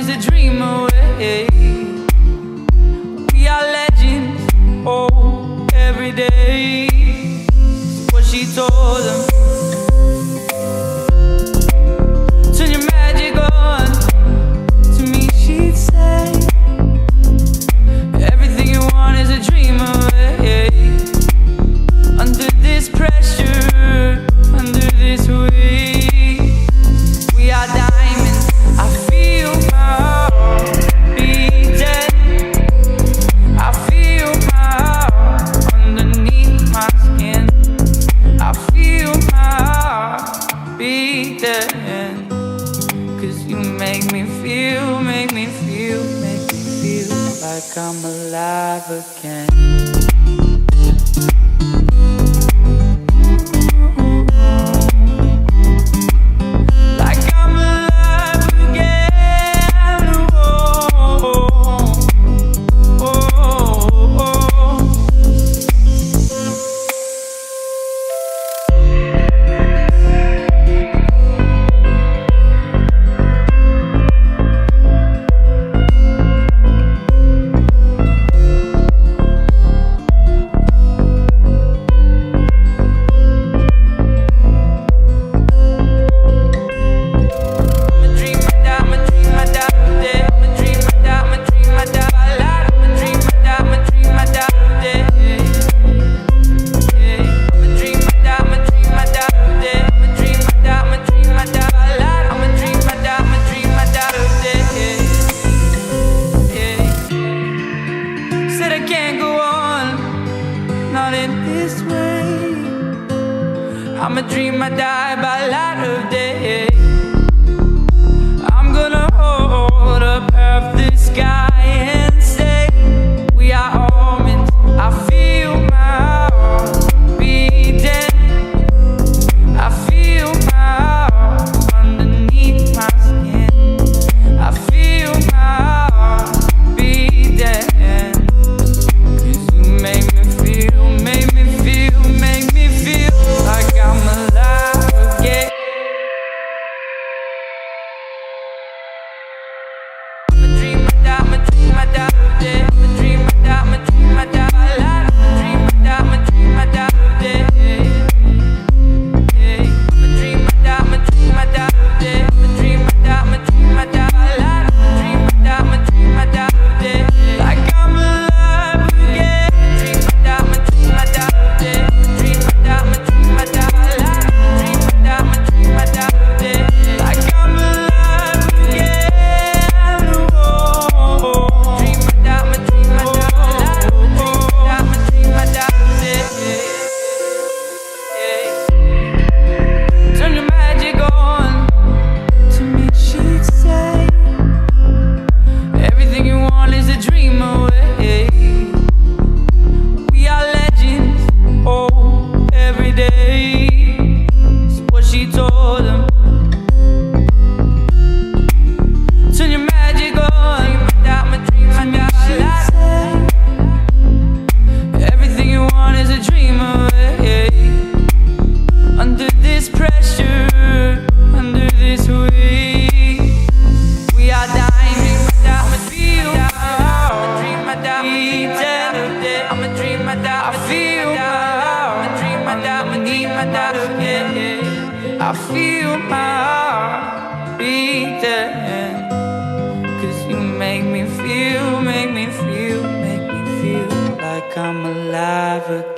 is a dream away. We are legends, oh, every day. That's what she told them. Turn your magic on. To me she'd say, everything you want is a dream away. Under this pressure, under this weight, we are diamonds. I feel my heart beating. I feel my heart underneath my skin. I feel my heart beating. 'Cause you make me feel, make me feel, make me feel like I'm alive again. I'm a dream, I die by light of day. I'm gonna hold up half the sky and say, we are omens. I feel my heart beating. I feel my heart underneath my skin. I feel my heart beating. 'Cause you make me feel, make me feel, make me feel like I'm alive again. I'm a dream, I die, I'm a dream, I die, I'm a dream, I die, I'm a dream, I die, I'm a dream, I die, I'm a dream, I die, I'm a dream, I die, I'm a dream, I die, I'm a dream, I die, I'm a dream, I die, I'm a dream, I die, I'm a dream, I die, like I'm alive again. Dream, I die, I'm a dream, I die, dream, I die, I'm a dream, I die, dream, I die, I'm a dream, I die, like I'm alive again. Oh, dream, I die, I'm a dream, I die, dream, I die, I'm a dream, I die. Turn your magic on. To me she'd say, everything you want is a dream away. We are legends, oh, every day. That's what she told them. Turn your magic on. I'm a dream, I die. Everything you want is a dream away. Under this pressure, under this weight, we are diamonds. I'm a feel my heart. I'm a dream, I die. I feel my heart. I'm a dream, I die. I'm a dream, I die. I feel my heart beating. 'Cause you make me feel, make me feel, make me feel like I'm alive again.